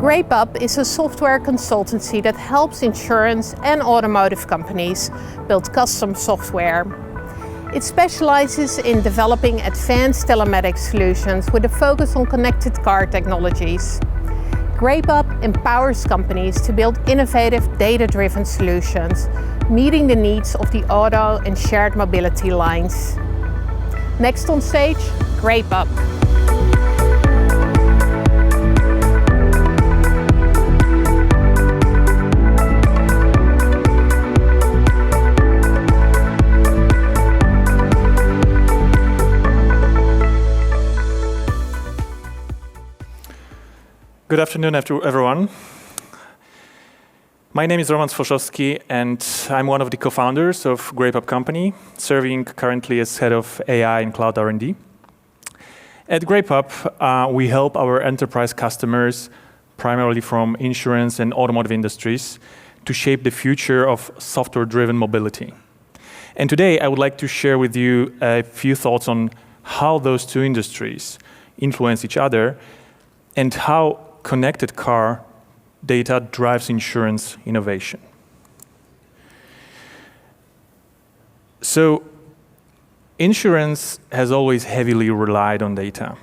GrapeUp is a software consultancy that helps insurance and automotive companies build custom software. It specializes in developing advanced telematics solutions with a focus on connected car technologies. GrapeUp empowers companies to build innovative data-driven solutions, meeting the needs of the auto and shared mobility lines. Next on stage, GrapeUp. Good afternoon, everyone. My name is Roman Stworzowski, and I'm one of the co-founders of GrapeUp company, serving currently as head of AI and cloud R&D. At GrapeUp, we help our enterprise customers, primarily from insurance and automotive industries, to shape the future of software-driven mobility. And today, I would like to share with you a few thoughts on how those two industries influence each other and how connected car data drives insurance innovation. So, insurance has always heavily relied on data.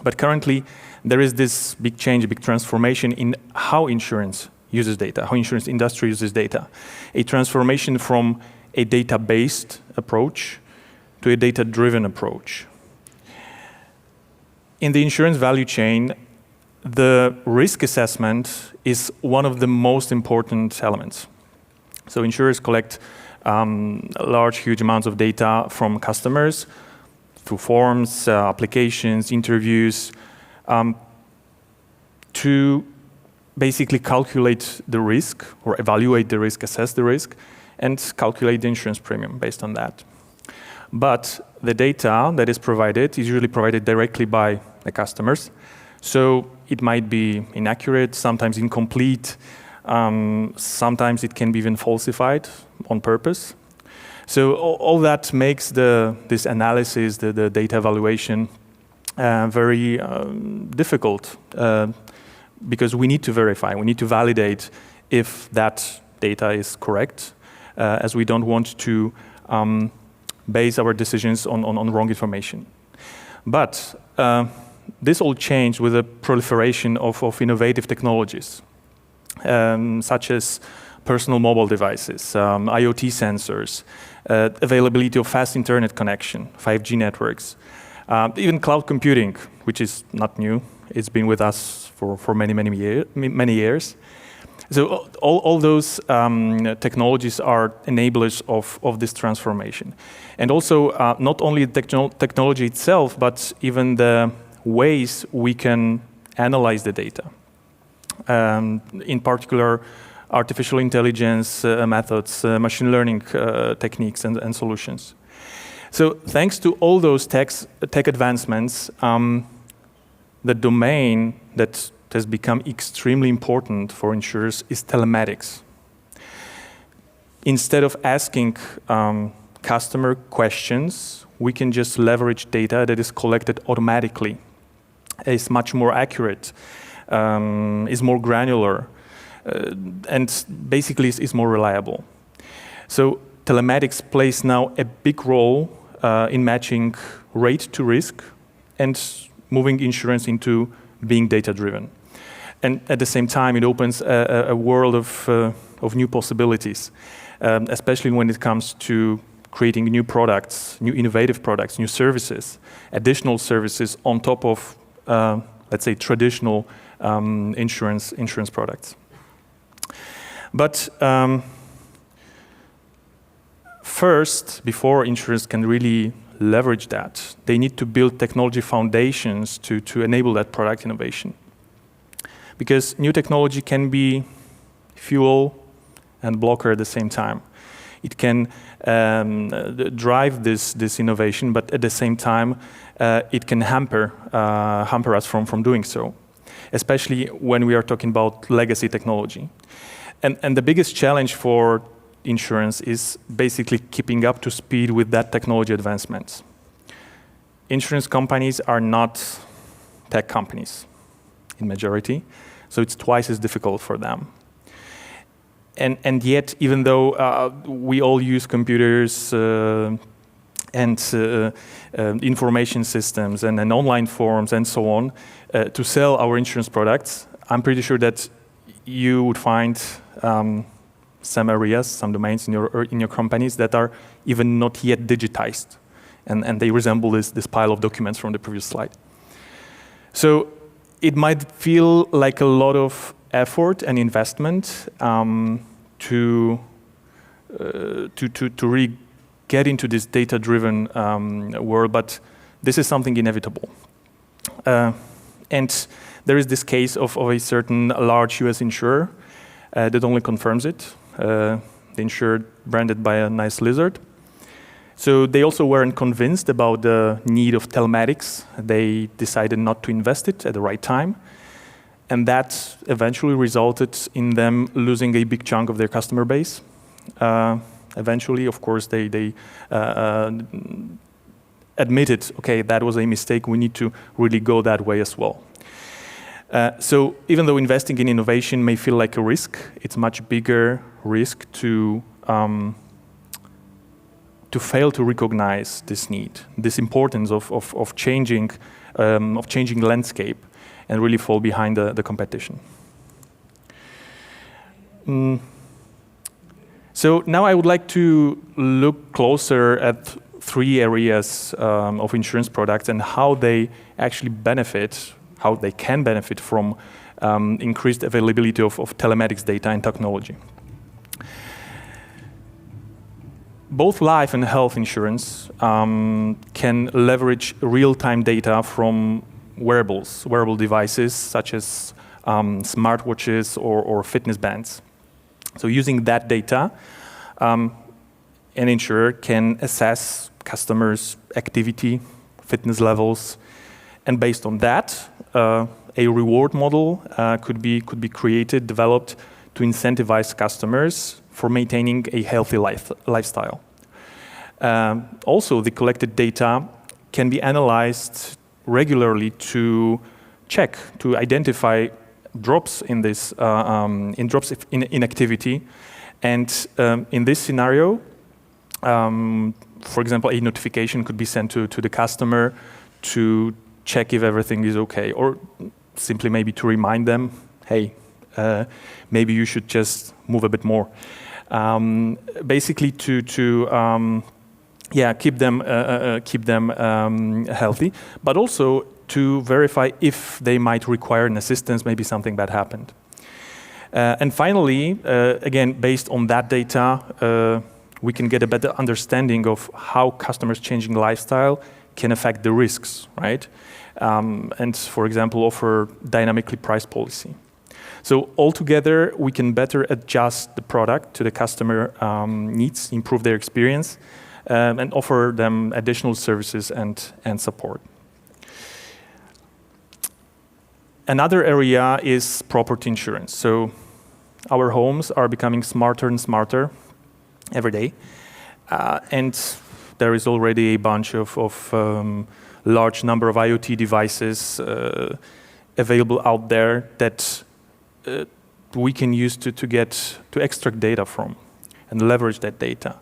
But currently, there is this big change, a big transformation in how insurance uses data, how insurance industry uses data. A transformation from a data-based approach to a data-driven approach. In the insurance value chain, the risk assessment is one of the most important elements. So insurers collect large, huge amounts of data from customers through forms, applications, interviews, to basically calculate the risk or evaluate the risk, assess the risk, and calculate the insurance premium based on that. But the data that is provided is usually provided directly by the customers. So it might be inaccurate, sometimes incomplete, sometimes it can be even falsified on purpose. So all that makes this analysis, the data evaluation, very difficult because we need to verify, we need to validate if that data is correct, as we don't want to base our decisions on wrong information. But this all changed with the proliferation of innovative technologies, such as personal mobile devices, IoT sensors, availability of fast internet connection, 5G networks, even cloud computing, which is not new. It's been with us for many years. So all those technologies are enablers of this transformation. And also, not only the technology itself, but even the ways we can analyze the data. In particular, artificial intelligence methods, machine learning techniques and solutions. So thanks to all those tech advancements, the domain that has become extremely important for insurers is telematics. Instead of asking customer questions, we can just leverage data that is collected automatically. Is much more accurate, is more granular, and basically is more reliable. So telematics plays now a big role in matching rate to risk and moving insurance into being data-driven. And at the same time, it opens a world of new possibilities, especially when it comes to creating new products, new innovative products, new services, additional services on top of let's say, traditional insurance products. But first, before insurers can really leverage that, they need to build technology foundations to enable that product innovation. Because new technology can be fuel and blocker at the same time. It can drive this innovation, but at the same time, it can hamper us from doing so, especially when we are talking about legacy technology. And the biggest challenge for insurance is basically keeping up to speed with that technology advancements. Insurance companies are not tech companies. in majority. So it's twice as difficult for them. And yet, even though we all use computers and information systems and online forums and so on to sell our insurance products, I'm pretty sure that you would find some areas, some domains in your companies that are even not yet digitized, and they resemble this pile of documents from the previous slide. So it might feel like a lot of effort and investment to really get into this data-driven world, but this is something inevitable. And there is this case of a certain large US insurer that only confirms it. The insurer branded by a nice lizard. So they also weren't convinced about the need of telematics. They decided not to invest it at the right time. And that eventually resulted in them losing a big chunk of their customer base. Eventually, of course, they admitted, okay, that was a mistake. We need to really go that way as well. So even though investing in innovation may feel like a risk, it's much bigger risk to fail to recognize this need, this importance of changing landscape, and really fall behind the competition. So now I would like to look closer at 3 areas of insurance products and how they actually benefit, how they can benefit from increased availability of telematics data and technology. Both life and health insurance can leverage real-time data from wearable devices such as smartwatches or fitness bands. So using that data, an insurer can assess customers' activity, fitness levels, and based on that, a reward model could be created, developed to incentivize customers for maintaining a healthy lifestyle. Also, the collected data can be analyzed regularly to identify drops in this in activity, and in this scenario, for example, a notification could be sent to the customer to check if everything is okay, or simply maybe to remind them, hey, maybe you should just move a bit more. Basically, to keep them healthy, but also to verify if they might require an assistance, maybe something bad happened. And finally, again, based on that data, we can get a better understanding of how customers' changing lifestyle can affect the risks, right? And, for example, offer dynamically priced policy. So altogether, we can better adjust the product to the customer needs, improve their experience, and offer them additional services and support. Another area is property insurance. So our homes are becoming smarter and smarter every day. And there is already a bunch of large number of IoT devices available out there that we can use to extract data from and leverage that data.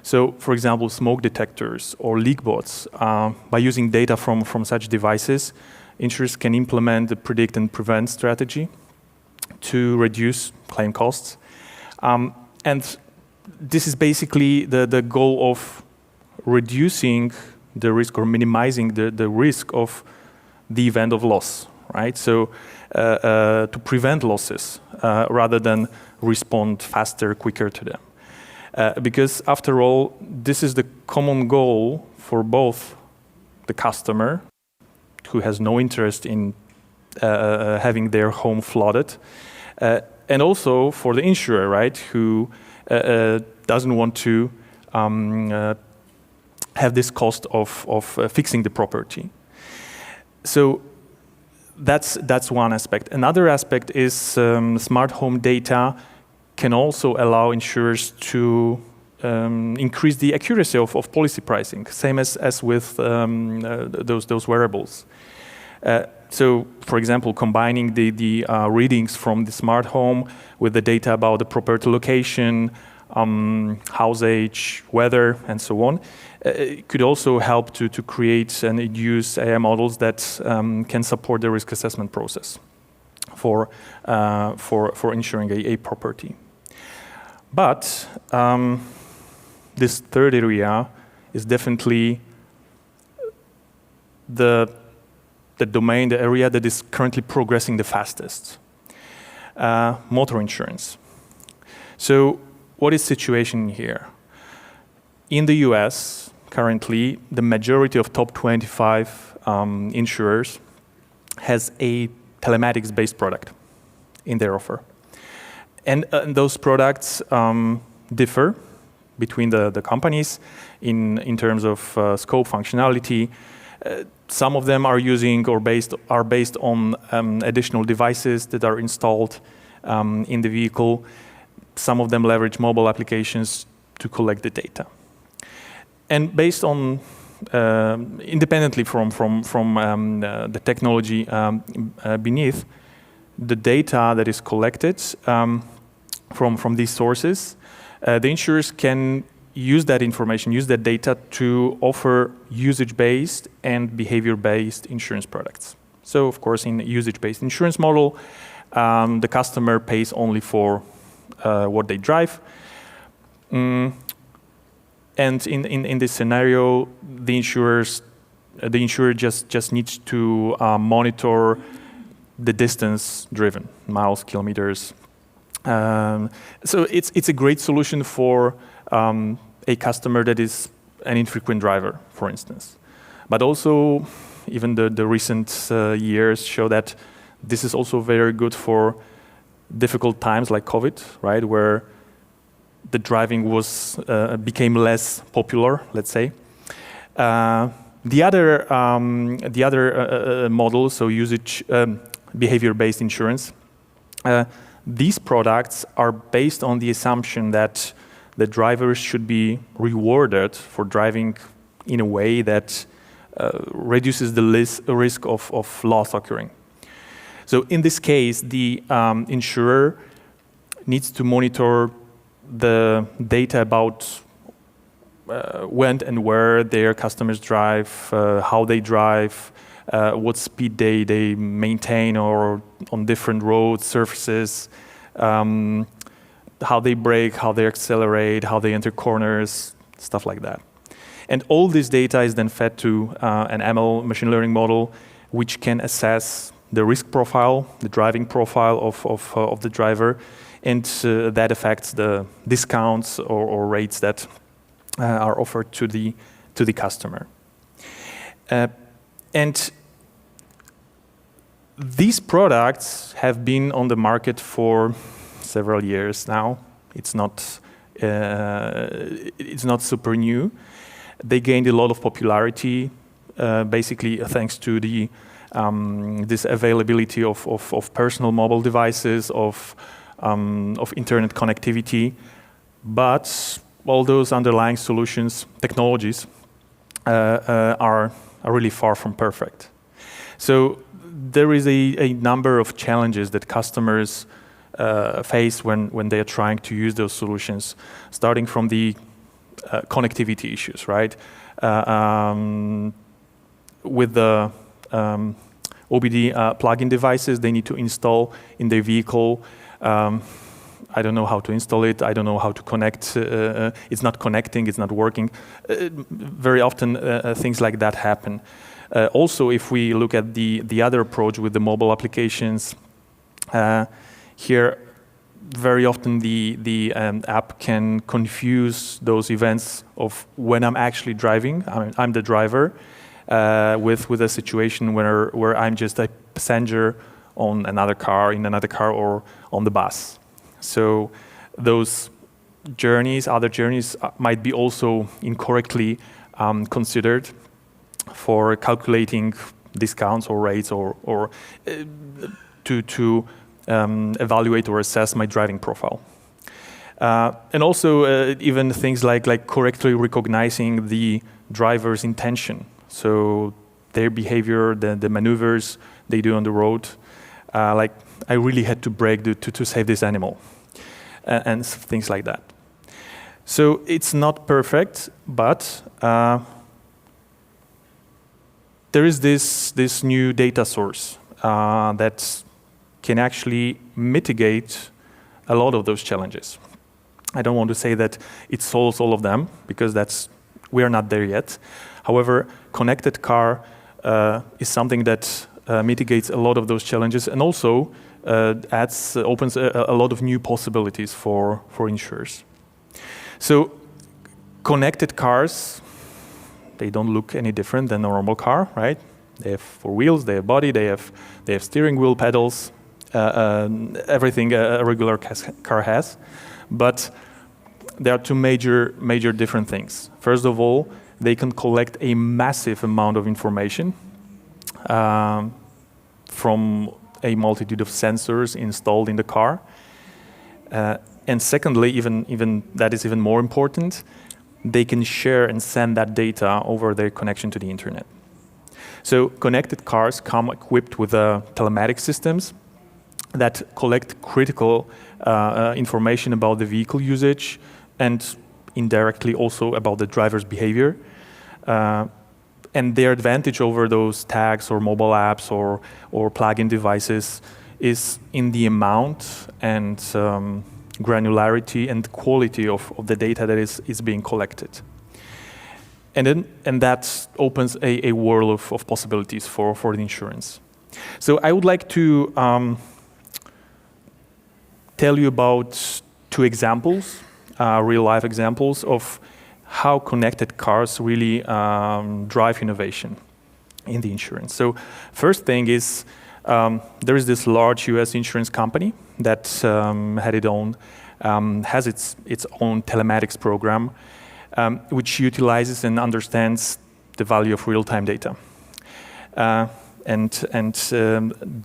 So, for example, smoke detectors or leak bots, by using data from such devices, insurers can implement the predict and prevent strategy to reduce claim costs. And this is basically the goal of reducing the risk or minimizing the risk of the event of loss, right? So to prevent losses rather than respond faster, quicker to them. Because after all, this is the common goal for both the customer, who has no interest in having their home flooded, and also for the insurer, right, who doesn't want to have this cost of fixing the property. So that's one aspect. Another aspect is smart home data can also allow insurers to increase the accuracy of policy pricing, same as with those wearables. So, for example, combining the readings from the smart home with the data about the property location, house age, weather, and so on, it could also help to create and use AI models that can support the risk assessment process for insuring a property. But this third area is definitely the domain, the area that is currently progressing the fastest. Motor insurance. So what is the situation here? In the US, currently, the majority of top 25 insurers has a telematics-based product in their offer. And those products differ between the companies in terms of scope, functionality. Some of them are using or based on additional devices that are installed in the vehicle. Some of them leverage mobile applications to collect the data. And based on independently from the technology beneath, the data that is collected from these sources, the insurers can use that information, use that data to offer usage-based and behavior-based insurance products. So, of course, in a usage-based insurance model, the customer pays only for what they drive. And in this scenario, the insurer just needs to monitor the distance driven, miles, kilometers. So it's a great solution for a customer that is an infrequent driver, for instance. But also, even the recent years show that this is also very good for difficult times like COVID, right, where the driving became less popular, let's say. The other model, so usage behavior-based insurance, these products are based on the assumption that the drivers should be rewarded for driving in a way that reduces the risk of loss occurring. So in this case, the insurer needs to monitor the data about when and where their customers drive, how they drive, what speed they maintain or on different roads, surfaces, how they brake, how they accelerate, how they enter corners, stuff like that. And all this data is then fed to an ML machine learning model, which can assess the risk profile, the driving profile of the driver, and that affects the discounts or rates that are offered to the customer. And these products have been on the market for several years now. It's not super new. They gained a lot of popularity, basically thanks to this availability of personal mobile devices, of internet connectivity. But all those underlying solutions, technologies, are really far from perfect. So there is a number of challenges that customers face when they are trying to use those solutions, starting from the connectivity issues, right? With the OBD plug-in devices they need to install in their vehicle. I don't know how to install it. I don't know how to connect. It's not connecting. It's not working. Very often things like that happen. Also, if we look at the other approach with the mobile applications, here very often the app can confuse those events of when I'm actually driving. I'm the driver with a situation where I'm just a passenger on another car, in another car, or on the bus. So those other journeys might be also incorrectly considered for calculating discounts or rates or to evaluate or assess my driving profile. And also even things like correctly recognizing the driver's intention. So their behavior, the maneuvers they do on the road. Like, I really had to brake to save this animal, and things like that. So it's not perfect, but there is this new data source that can actually mitigate a lot of those challenges. I don't want to say that it solves all of them, because we are not there yet. However, connected car is something that mitigates a lot of those challenges, and also opens a lot of new possibilities for insurers. So connected cars, they don't look any different than a normal car, right? They have 4 wheels, they have body, they have steering wheel, pedals, everything a regular car has. But there are two major different things. First of all, they can collect a massive amount of information from a multitude of sensors installed in the car. And secondly, even that is even more important, they can share and send that data over their connection to the internet. So connected cars come equipped with telematics systems that collect critical information about the vehicle usage and indirectly also about the driver's behavior. And their advantage over those tags or mobile apps or plug-in devices is in the amount and granularity and quality of the data that is being collected. And that opens a world of possibilities for the insurance. So I would like to tell you about 2 examples, real-life examples of how connected cars really drive innovation in the insurance. So first thing is, there is this large US insurance company that has its own telematics program, which utilizes and understands the value of real-time data.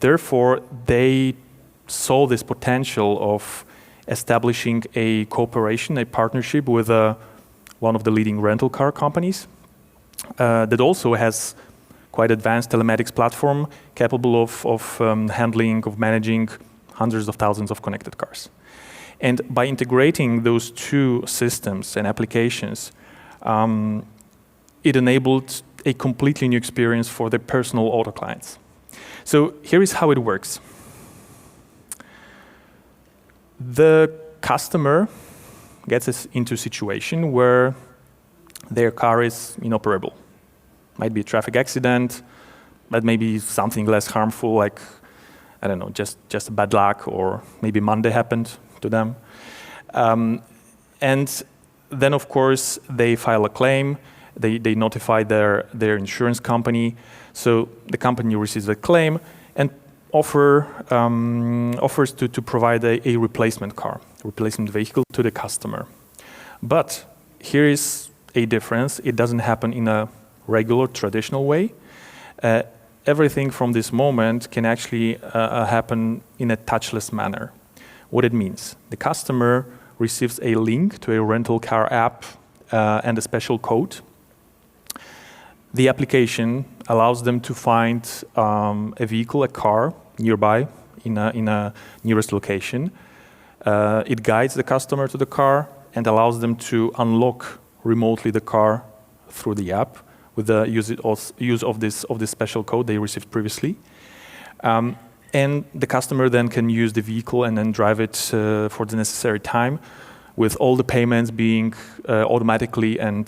Therefore, they saw this potential of establishing a cooperation, a partnership with one of the leading rental car companies that also has quite advanced telematics platform capable of managing hundreds of thousands of connected cars. And by integrating those 2 systems and applications, it enabled a completely new experience for the personal auto clients. So here is how it works. The customer gets into a situation where their car is inoperable. Might be a traffic accident, but maybe something less harmful, like, I don't know, just bad luck, or maybe Monday happened to them. And then, of course, they file a claim. They notify their insurance company. So the company receives a claim and offers to provide a replacement vehicle to the customer. But here is a difference. It doesn't happen in a regular, traditional way. Everything from this moment can actually happen in a touchless manner. What it means: the customer receives a link to a rental car app and a special code. The application allows them to find a vehicle, a car, nearby in a nearest location. It guides the customer to the car and allows them to unlock remotely the car through the app with the use of this special code they received previously. And the customer then can use the vehicle and then drive it for the necessary time, with all the payments being automatically and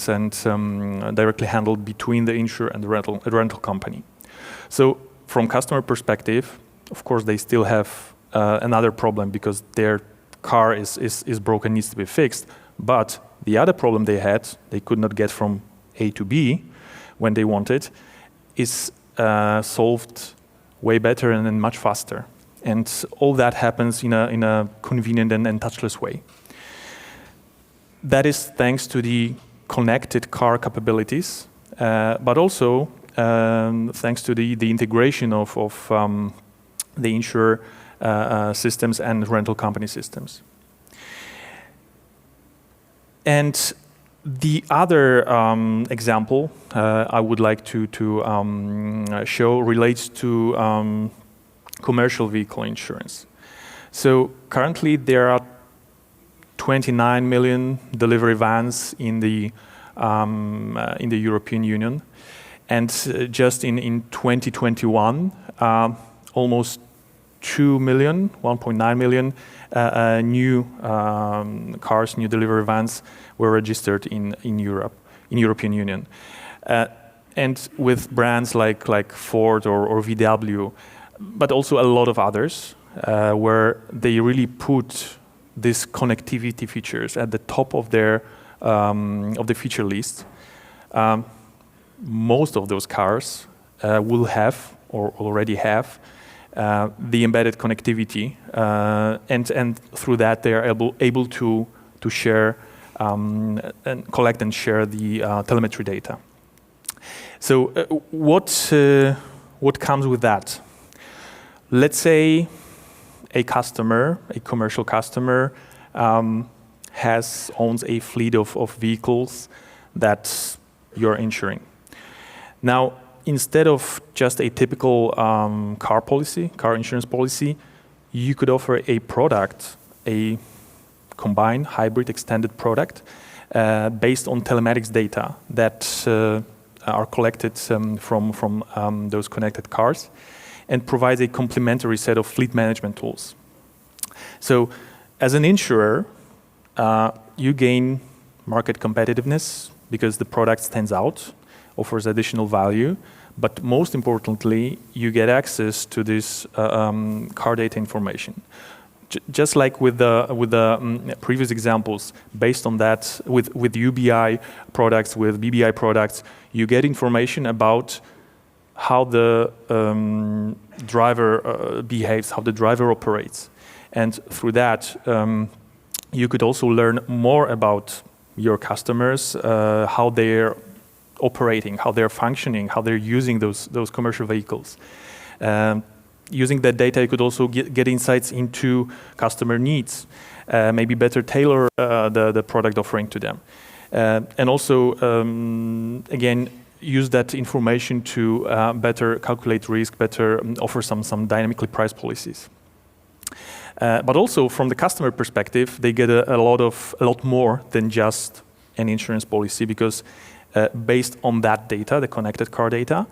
directly handled between the insurer and the rental company. So from customer perspective, of course, they still have another problem because their car is broken, needs to be fixed. But the other problem they could not get from A to B when they wanted, is solved way better and then much faster. And all that happens in a convenient and touchless way. That is thanks to the connected car capabilities, but also thanks to the integration of the insurer systems and rental company systems. And The other example I would like to show relates to commercial vehicle insurance. So currently there are 29 million delivery vans in the European Union, and just in 2021, almost 2 million, 1.9 million new cars, new delivery vans were registered in European Union, and with brands like Ford or VW, but also a lot of others, where they really put these connectivity features at the top of their of the feature list. Most of those cars will have or already have the embedded connectivity, and through that they are able to share and collect and share the telemetry data. So what comes with that? Let's say a customer, a commercial customer, owns a fleet of vehicles that you're insuring. Now, instead of just a typical car insurance policy, you could offer a product, a combined hybrid extended product based on telematics data that are collected from those connected cars, and provides a complementary set of fleet management tools. So as an insurer, you gain market competitiveness because the product stands out, offers additional value, but most importantly, you get access to this car data information. Just like with the previous examples, based on that, with UBI products, with BBI products, you get information about how the driver behaves, how the driver operates. And through that, you could also learn more about your customers, how they're operating, how they're functioning, how they're using those commercial vehicles. Using that data, you could also get insights into customer needs, maybe better tailor the product offering to them. And also, again, use that information to better calculate risk, better offer some dynamically priced policies. But also from the customer perspective, they get a lot more than just an insurance policy, because based on that data, the connected car data,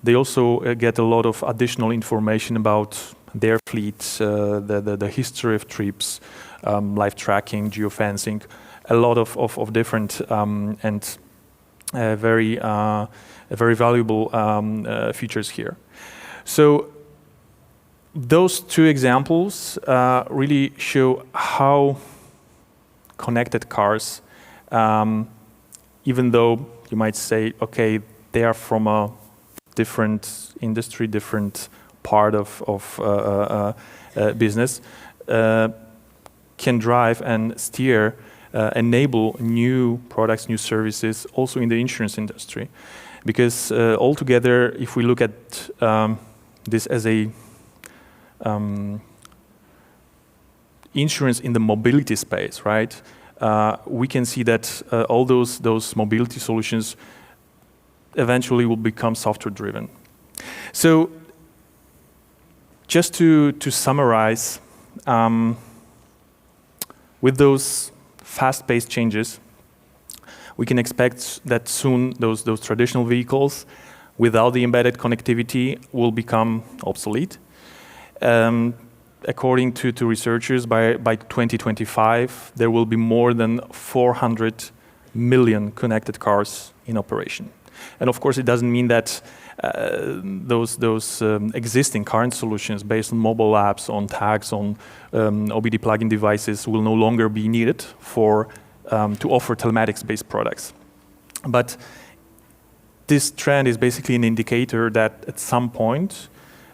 they also get a lot of additional information about their fleet, the history of trips, live tracking, geofencing, a lot of different and very valuable features here. So those two examples really show how connected cars, even though you might say, okay, they are from a different industry, different part of business, can drive and steer, enable new products, new services, also in the insurance industry. Because altogether, if we look at this as a insurance in the mobility space, right? We can see that all those mobility solutions eventually will become software driven. So just to summarize, with those fast-paced changes, we can expect that soon those traditional vehicles without the embedded connectivity will become obsolete. According to researchers, by 2025, there will be more than 400 million connected cars in operation. And of course, it doesn't mean that those existing current solutions based on mobile apps, on tags, on OBD plugin devices will no longer be needed to offer telematics-based products. But this trend is basically an indicator that at some point,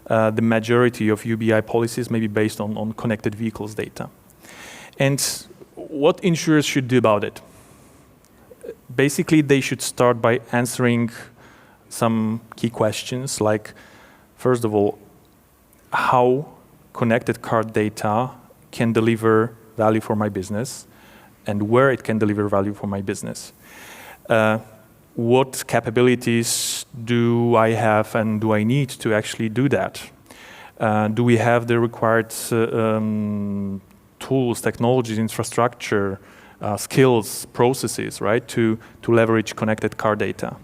the majority of UBI policies may be based on connected vehicles data. And what insurers should do about it? Basically, they should start by answering some key questions, like, first of all, how connected car data can deliver value for my business, and where it can deliver value for my business. What capabilities do I have and do I need to actually do that? Do we have the required tools, technologies, infrastructure, skills, processes, right, to leverage connected car data?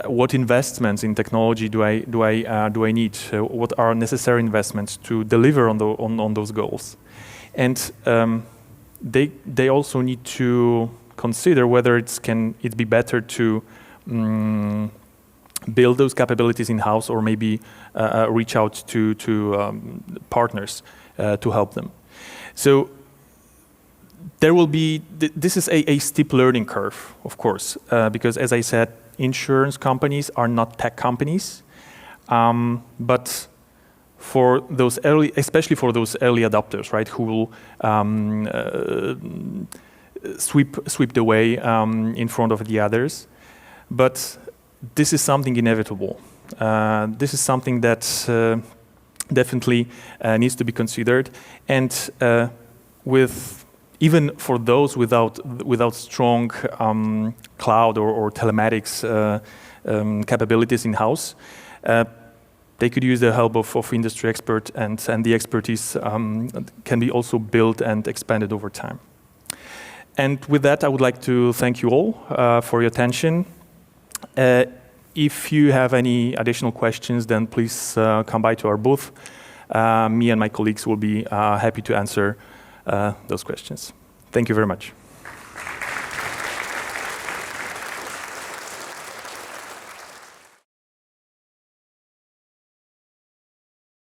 What investments in technology do I need? What are necessary investments to deliver on those goals? And they also need to consider whether it'd be better to build those capabilities in-house or maybe reach out to partners to help them. So there will be, this is a steep learning curve, of course, because as I said, insurance companies are not tech companies, but for those early, especially for those early adopters, right, who will sweep the way in front of the others. But this is something inevitable. This is something that definitely needs to be considered, and with even for those without strong cloud or telematics capabilities in-house, they could use the help of industry experts, and the expertise can be also built and expanded over time. And with that, I would like to thank you all for your attention. If you have any additional questions, then please come by to our booth. Me and my colleagues will be happy to answer those questions. Thank you very much.